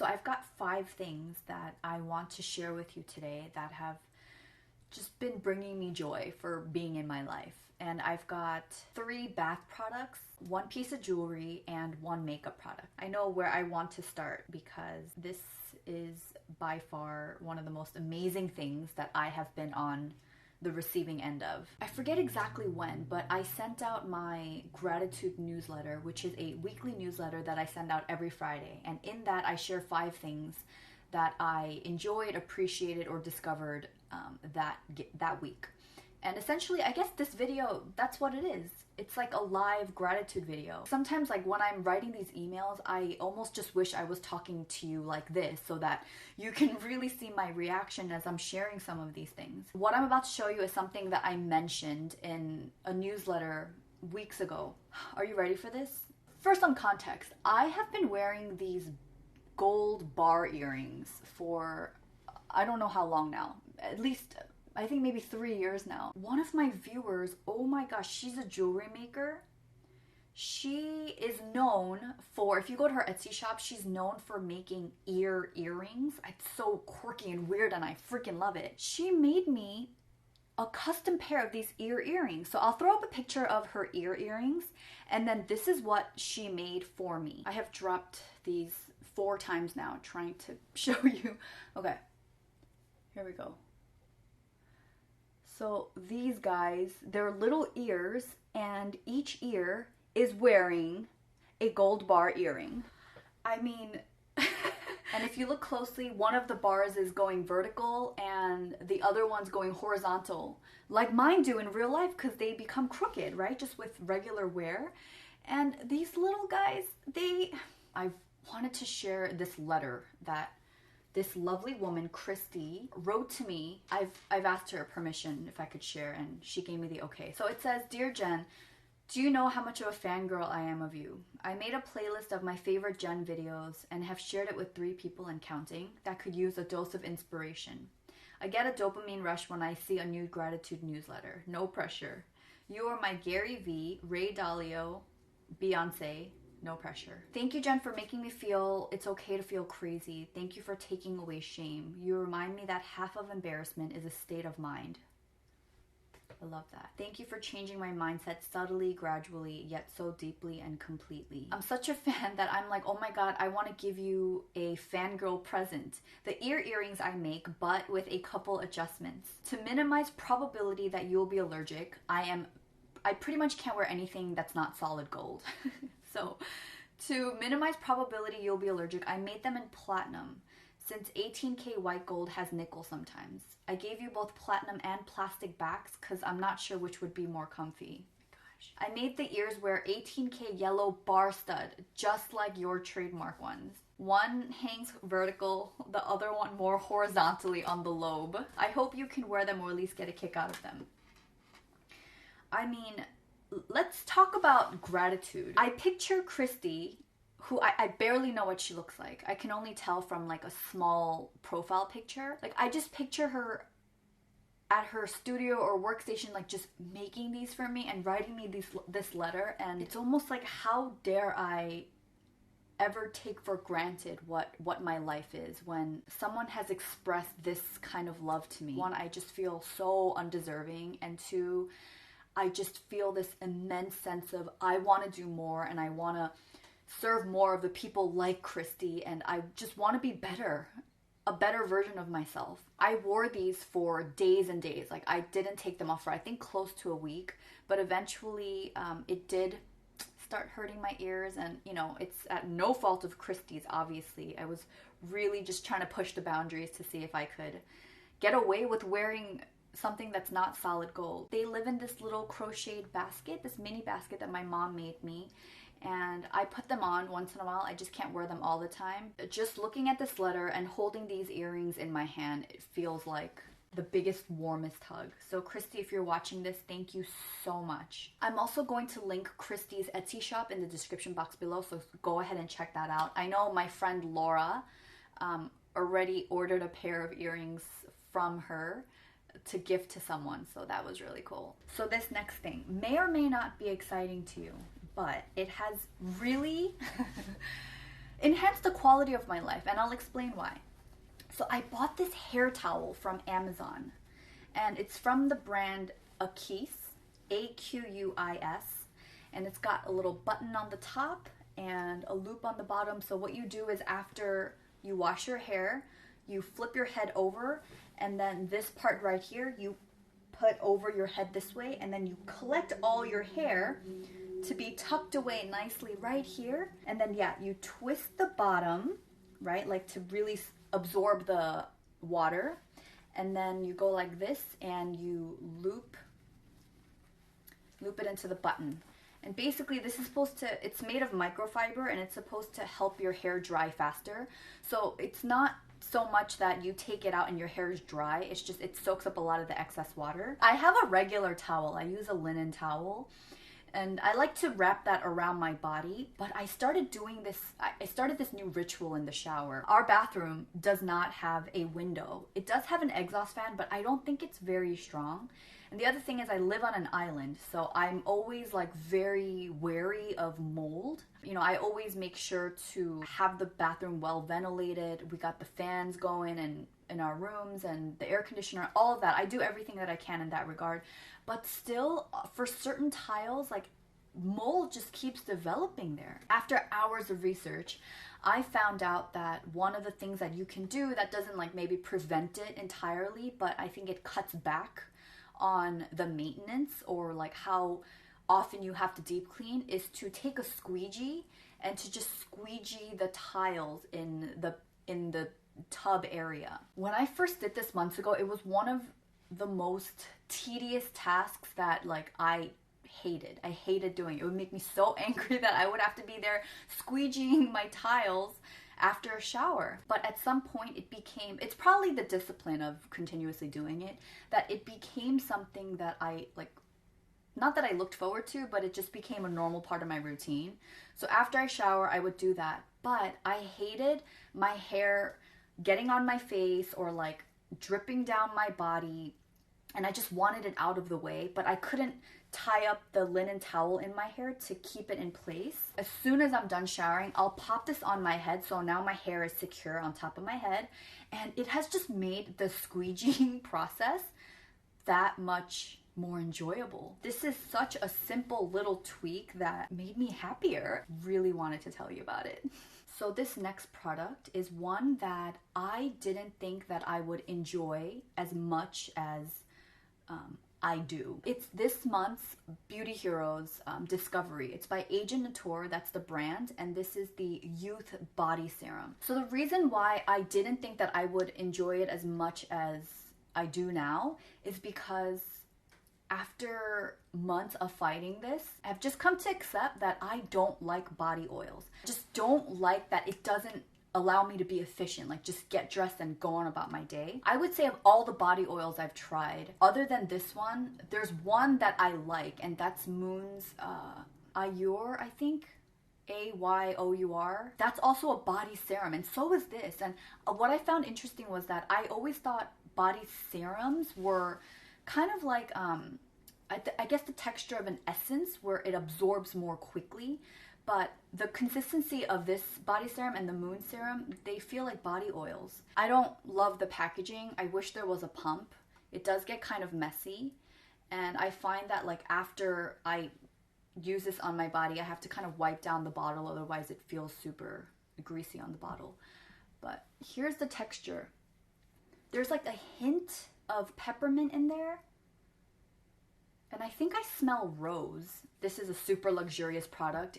So I've got 5 things that I want to share with you today that have just been bringing me joy for being in my life. And I've got 3 bath products, 1 piece of jewelry, and 1 makeup product. I know where I want to start because this is by far one of the most amazing things that I have been on the receiving end of. I forget exactly when, but I sent out my gratitude newsletter, which is a weekly newsletter that I send out every Friday. And in that, I share 5 things that I enjoyed, appreciated, or discovered that week. And essentially, I guess this video, that's what it is. It's like a live gratitude video. Sometimes, like when I'm writing these emails, I almost just wish I was talking to you like this so that you can really see my reaction as I'm sharing some of these things. What I'm about to show you is something that I mentioned in a newsletter weeks ago. Are you ready for this? First, on context, I have been wearing these gold bar earrings for I don't know how long now. At least I think maybe 3 years now. One of my viewers, oh my gosh, she's a jewelry maker. She is known for, if you go to her Etsy shop, she's known for making earrings. It's so quirky and weird and I freaking love it. She made me a custom pair of these earrings. So I'll throw up a picture of her earrings and then this is what she made for me. I have dropped these 4 times now trying to show you. Okay, here we go. So these guys, they're little ears and each ear is wearing a gold bar earring. I mean, and if you look closely, one of the bars is going vertical and the other one's going horizontal, like mine do in real life because they become crooked, right? Just with regular wear. And these little guys, I wanted to share this letter that this lovely woman, Christy, wrote to me. I've asked her permission if I could share, and she gave me the okay. So it says, "Dear Jen, do you know how much of a fangirl I am of you? I made a playlist of my favorite Jen videos and have shared it with 3 people and counting that could use a dose of inspiration. I get a dopamine rush when I see a new gratitude newsletter. No pressure. You are my Gary V, Ray Dalio, Beyonce. No pressure. Thank you, Jen, for making me feel it's okay to feel crazy. Thank you for taking away shame. You remind me that half of embarrassment is a state of mind." I love that. "Thank you for changing my mindset subtly, gradually, yet so deeply and completely. I'm such a fan that I'm like, oh my god, I want to give you a fangirl present. The earrings I make, but with a couple adjustments. To minimize probability that you'll be allergic, I pretty much can't wear anything that's not solid gold." So, to minimize probability you'll be allergic, I made them in platinum, since 18K white gold has nickel sometimes. I gave you both platinum and plastic backs because I'm not sure which would be more comfy. Gosh. I made the ears wear 18K yellow bar stud, just like your trademark ones. One hangs vertical, the other one more horizontally on the lobe. I hope you can wear them or at least get a kick out of them. I mean, let's talk about gratitude. I picture Christy, who I barely know what she looks like. I can only tell from like a small profile picture. Like I just picture her at her studio or workstation, like just making these for me and writing me this letter. And it's almost like, how dare I ever take for granted what my life is when someone has expressed this kind of love to me. 1, I just feel so undeserving, and 2, I just feel this immense sense of I want to do more and I want to serve more of the people like Christy, and I just want to be better, a better version of myself. I wore these for days and days. Like I didn't take them off for I think close to a week, but eventually it did start hurting my ears, and you know, it's at no fault of Christy's, obviously. I was really just trying to push the boundaries to see if I could get away with wearing something that's not solid gold. They live in this little crocheted basket, this mini basket that my mom made me, and I put them on once in a while. I just can't wear them all the time. Just looking at this letter and holding these earrings in my hand, it feels like the biggest, warmest hug. So Christy, if you're watching this, thank you so much. I'm also going to link Christy's Etsy shop in the description box below, so go ahead and check that out. I know my friend Laura already ordered a pair of earrings from her to gift to someone, so that was really cool. So this next thing may or may not be exciting to you, but it has really enhance the quality of my life, and I'll explain why. So I bought this hair towel from Amazon, and it's from the brand Aquis, Aquis, and it's got a little button on the top and a loop on the bottom. So what you do is after you wash your hair, you flip your head over, and then this part right here, you put over your head this way, and then you collect all your hair to be tucked away nicely right here. And then, yeah, you twist the bottom, right, like to really absorb the water. And then you go like this, and you loop it into the button. And basically this is supposed to, it's made of microfiber, and it's supposed to help your hair dry faster. So it's not so much that you take it out and your hair is dry, it's just it soaks up a lot of the excess water. I have a regular towel, I use a linen towel, and I like to wrap that around my body, but I started doing this, I started this new ritual in the shower. Our bathroom does not have a window. It does have an exhaust fan, but I don't think it's very strong. And the other thing is I live on an island, so I'm always like very wary of mold. You know, I always make sure to have the bathroom well ventilated. We got the fans going and in our rooms and the air conditioner, all of that. I do everything that I can in that regard. But still, for certain tiles, like mold just keeps developing there. After hours of research, I found out that one of the things that you can do that doesn't like maybe prevent it entirely, but I think it cuts back on the maintenance or like how often you have to deep clean, is to take a squeegee and to just squeegee the tiles in the tub area. When I first did this months ago, it was one of the most tedious tasks that like I hated doing. It would make me so angry that I would have to be there squeegeeing my tiles after a shower. But at some point it's probably the discipline of continuously doing it, that it became something that I like, not that I looked forward to, but it just became a normal part of my routine. So after I shower, I would do that. But I hated my hair getting on my face or like dripping down my body, and I just wanted it out of the way, but I couldn't tie up the linen towel in my hair to keep it in place. As soon as I'm done showering, I'll pop this on my head, so now my hair is secure on top of my head, and it has just made the squeegeeing process that much more enjoyable. This is such a simple little tweak that made me happier. Really wanted to tell you about it. So this next product is one that I didn't think that I would enjoy as much as I do. It's this month's Beauty Heroes Discovery. It's by Agent Nature, that's the brand, and this is the Youth Body Serum. So the reason why I didn't think that I would enjoy it as much as I do now is because after months of fighting this, I've just come to accept that I don't like body oils. I just don't like that it doesn't allow me to be efficient, like just get dressed and go on about my day. I would say of all the body oils I've tried, other than this one, there's one that I like, and that's Moon's Ayour, I think. Ayour. That's also a body serum, and so is this. And what I found interesting was that I always thought body serums were kind of like, I guess the texture of an essence where it absorbs more quickly. But the consistency of this body serum and the Moon serum, they feel like body oils. I don't love the packaging. I wish there was a pump. It does get kind of messy. And I find that like after I use this on my body, I have to kind of wipe down the bottle. Otherwise it feels super greasy on the bottle. But here's the texture. There's like a hint of peppermint in there. And I think I smell rose. This is a super luxurious product.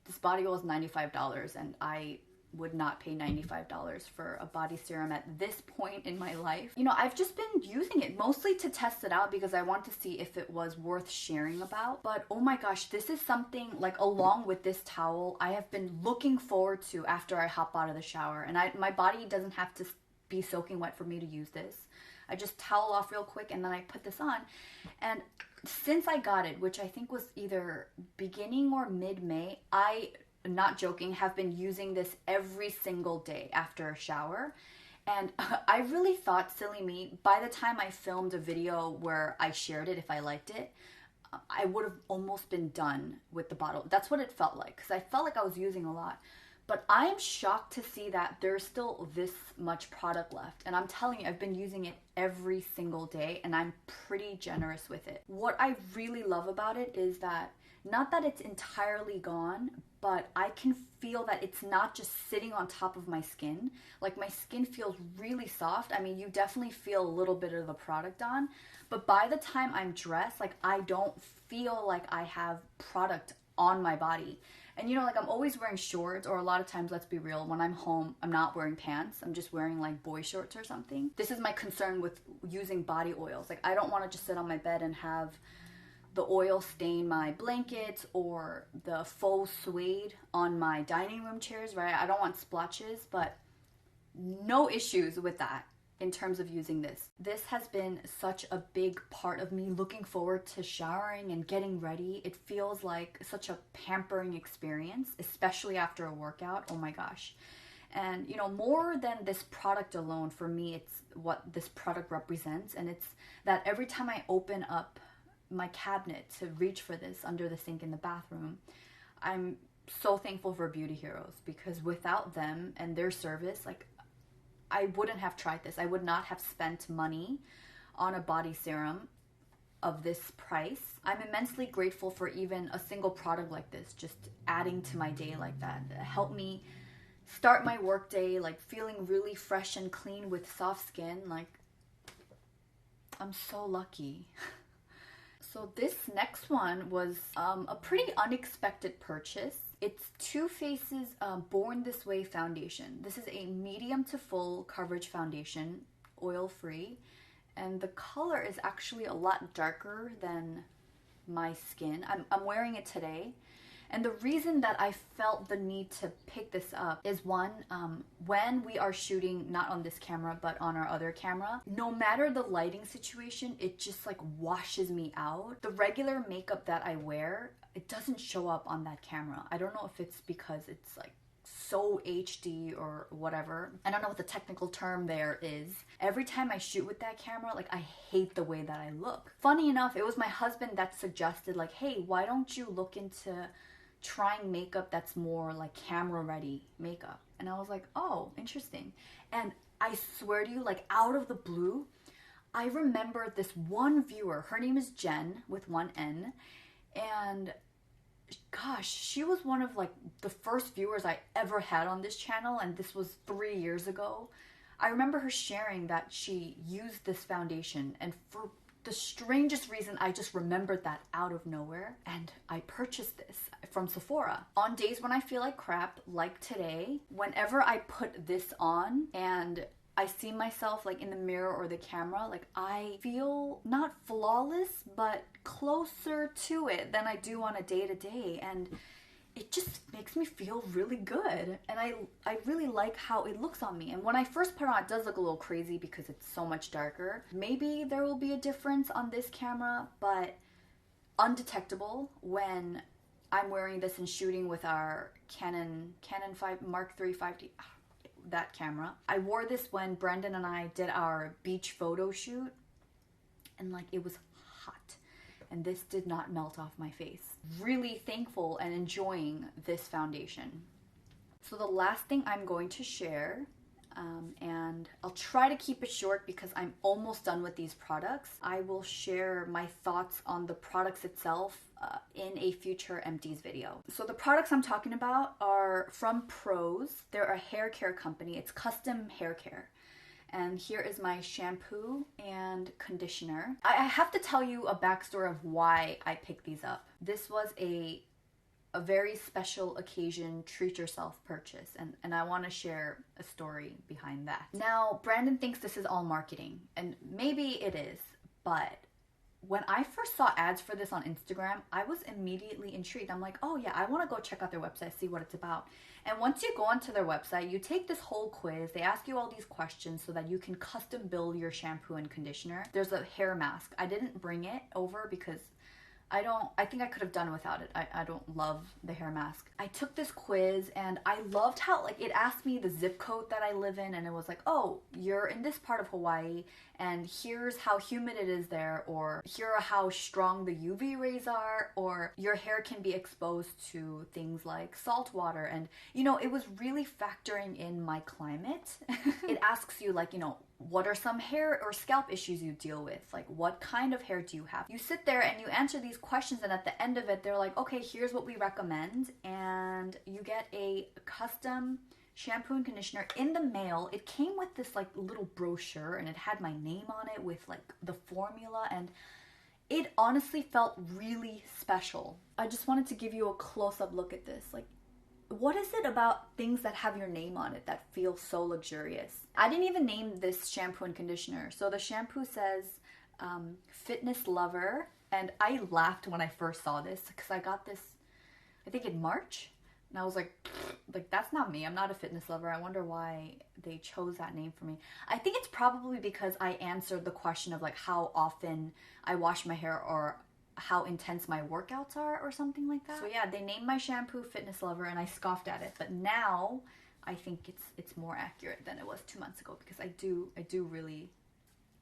This body oil is $95, and I would not pay $95 for a body serum at this point in my life. You know, I've just been using it mostly to test it out because I want to see if it was worth sharing about. But oh my gosh, this is something like, along with this towel, I have been looking forward to after I hop out of the shower. And my body doesn't have to be soaking wet for me to use this. I just towel off real quick and then I put this on. And since I got it, which I think was either beginning or mid-May, I, not joking, have been using this every single day after a shower. And I really thought, silly me, by the time I filmed a video where I shared it, if I liked it, I would have almost been done with the bottle. That's what it felt like, because I felt like I was using a lot. But I'm shocked to see that there's still this much product left. And I'm telling you, I've been using it every single day and I'm pretty generous with it. What I really love about it is that, not that it's entirely gone, but I can feel that it's not just sitting on top of my skin. Like, my skin feels really soft. I mean, you definitely feel a little bit of the product on, but by the time I'm dressed, like, I don't feel like I have product on my body. And you know, like, I'm always wearing shorts, or a lot of times, let's be real, when I'm home, I'm not wearing pants. I'm just wearing like boy shorts or something. This is my concern with using body oils. Like, I don't want to just sit on my bed and have the oil stain my blankets or the faux suede on my dining room chairs, right? I don't want splotches, but no issues with that in terms of using this. This has been such a big part of me looking forward to showering and getting ready. It feels like such a pampering experience, especially after a workout. Oh my gosh. And you know, more than this product alone, for me, it's what this product represents. And it's that every time I open up my cabinet to reach for this under the sink in the bathroom, I'm so thankful for Beauty Heroes, because without them and their service, like, I wouldn't have tried this. I would not have spent money on a body serum of this price. I'm immensely grateful for even a single product like this, just adding to my day like that. It helped me start my work day like feeling really fresh and clean with soft skin. Like, I'm so lucky. So this next one was a pretty unexpected purchase. It's Too Faced's Born This Way foundation. This is a medium to full coverage foundation, oil-free, and the color is actually a lot darker than my skin. I'm wearing it today, and the reason that I felt the need to pick this up is, one, when we are shooting, not on this camera, but on our other camera, no matter the lighting situation, it just like washes me out. The regular makeup that I wear, it doesn't show up on that camera. I don't know if it's because it's like so HD or whatever. I don't know what the technical term there is. Every time I shoot with that camera, like, I hate the way that I look. Funny enough, it was my husband that suggested, like, hey, why don't you look into trying makeup that's more like camera ready makeup? And I was like, oh, interesting. And I swear to you, like, out of the blue, I remember this one viewer. Her name is Jenn with one N. And gosh, she was one of like the first viewers I ever had on this channel, and this was 3 years ago. I remember her sharing that she used this foundation, and for the strangest reason, I just remembered that out of nowhere, and I purchased this from Sephora. On days when I feel like crap, like today, whenever I put this on and I see myself like in the mirror or the camera, like, I feel not flawless, but closer to it than I do on a day-to-day, and it just makes me feel really good. And I really like how it looks on me. And when I first put it on, it does look a little crazy because it's so much darker. Maybe there will be a difference on this camera, but undetectable when I'm wearing this and shooting with our Canon 5 Mark III 5D. That camera. I wore this when Brendan and I did our beach photo shoot, and like, it was hot, and this did not melt off my face. Really thankful and enjoying this foundation. So the last thing I'm going to share, and I'll try to keep it short because I'm almost done with these products. I will share my thoughts on the products itself in a future empties video. So the products I'm talking about are from Prose. They're a hair care company. It's custom hair care. And here is my shampoo and conditioner. I have to tell you a backstory of why I picked these up. This was a very special occasion, treat yourself purchase, and I want to share a story behind that. Now, Brandon thinks this is all marketing, and maybe it is, but when I first saw ads for this on Instagram, I was immediately intrigued. I'm like, oh yeah, I want to go check out their website, see what it's about. And once you go onto their website, you take this whole quiz. They ask you all these questions so that you can custom build your shampoo and conditioner. There's a hair mask. I didn't bring it over because I think I could have done without it. I don't love the hair mask. I took this quiz and I loved how like it asked me the zip code that I live in, and it was like, oh, you're in this part of Hawaii and here's how humid it is there, or here are how strong the UV rays are, or your hair can be exposed to things like salt water. And you know, it was really factoring in my climate. It asks you like, you know, what are some hair or scalp issues you deal with? Like, what kind of hair do you have? You sit there and you answer these questions, and at the end of it, they're like, okay, here's what we recommend. And you get a custom shampoo and conditioner in the mail. It came with this like little brochure, and it had my name on it with like the formula, and it honestly felt really special. I just wanted to give you a close-up look at this. Like, what is it about things that have your name on it that feel so luxurious? I didn't even name this shampoo and conditioner. So the shampoo says Fitness Lover, and I laughed when I first saw this because I got this, I think in March, and I was like that's not me. I'm not a fitness lover. I wonder why they chose that name for me. I think it's probably because I answered the question of like how often I wash my hair or how intense my workouts are or something like that. So yeah, they named my shampoo Fitness Lover, and I scoffed at it. But now I think it's more accurate than it was 2 months ago, because I do really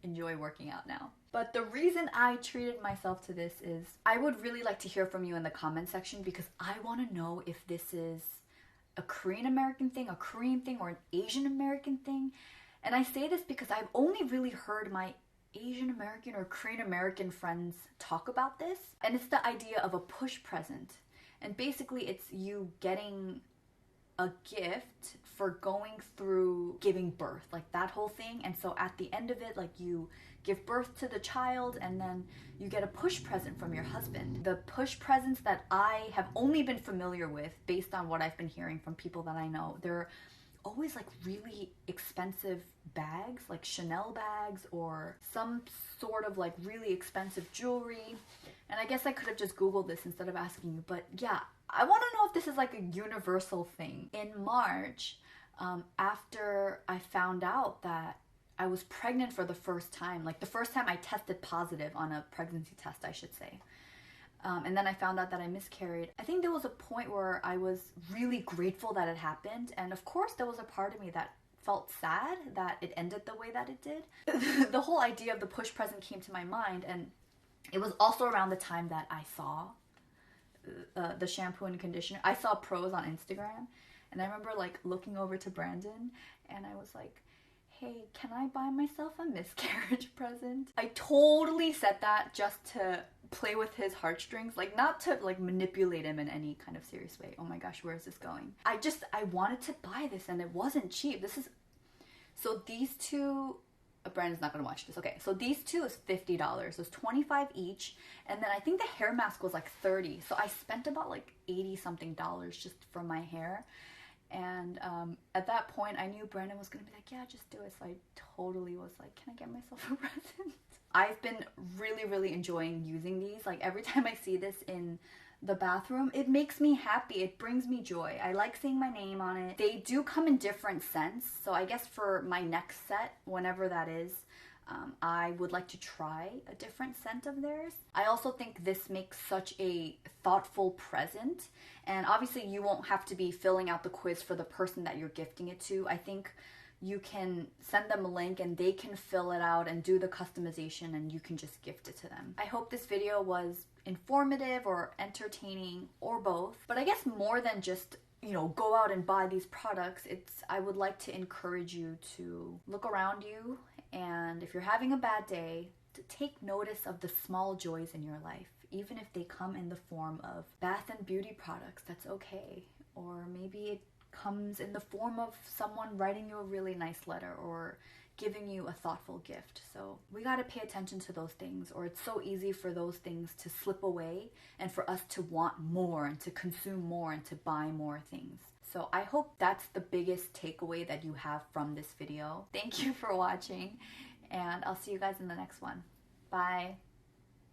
enjoy working out now. But the reason I treated myself to this is I would really like to hear from you in the comment section, because I want to know if this is a Korean American thing, a Korean thing, or an Asian American thing. And I say this because I've only really heard my Asian American or Korean American friends talk about this, and it's the idea of a push present. And basically it's you getting a gift for going through giving birth, like that whole thing. And so at the end of it, like you give birth to the child and then you get a push present from your husband. The push presents that I have only been familiar with based on what I've been hearing from people that I know, they're always like really expensive bags, like Chanel bags or some sort of like really expensive jewelry. And I guess I could have just Googled this instead of asking you, but yeah, I want to know if this is like a universal thing. In March, after I found out that I was pregnant for the first time, like the first time I tested positive on a pregnancy test, I should say. And then I found out that I miscarried. I think there was a point where I was really grateful that it happened. And of course, there was a part of me that felt sad that it ended the way that it did. The whole idea of the push present came to my mind. And it was also around the time that I saw the shampoo and conditioner. I saw Prose on Instagram. And I remember like looking over to Brandon and I was like, hey, can I buy myself a miscarriage present? I totally said that just to play with his heartstrings, like not to like manipulate him in any kind of serious way. Oh my gosh, where is this going? I wanted to buy this and it wasn't cheap. So these two, Brandon's not gonna watch this. Okay, so these two is $50. It was $25 each. And then I think the hair mask was like $30. So I spent about like $80 something just for my hair. And at that point, I knew Brandon was going to be like, yeah, just do it. So I totally was like, can I get myself a present? I've been really, really enjoying using these. Like every time I see this in the bathroom, it makes me happy. It brings me joy. I like seeing my name on it. They do come in different scents. So I guess for my next set, whenever that is, I would like to try a different scent of theirs. I also think this makes such a thoughtful present. And obviously you won't have to be filling out the quiz for the person that you're gifting it to. I think you can send them a link and they can fill it out and do the customization and you can just gift it to them. I hope this video was informative or entertaining or both. But I guess more than just, you know, go out and buy these products, I would like to encourage you to look around you, and if you're having a bad day, to take notice of the small joys in your life, even if they come in the form of bath and beauty products. That's okay. Or maybe it comes in the form of someone writing you a really nice letter or giving you a thoughtful gift. So we gotta pay attention to those things, or it's so easy for those things to slip away and for us to want more and to consume more and to buy more things. So I hope that's the biggest takeaway that you have from this video. Thank you for watching, and I'll see you guys in the next one. Bye.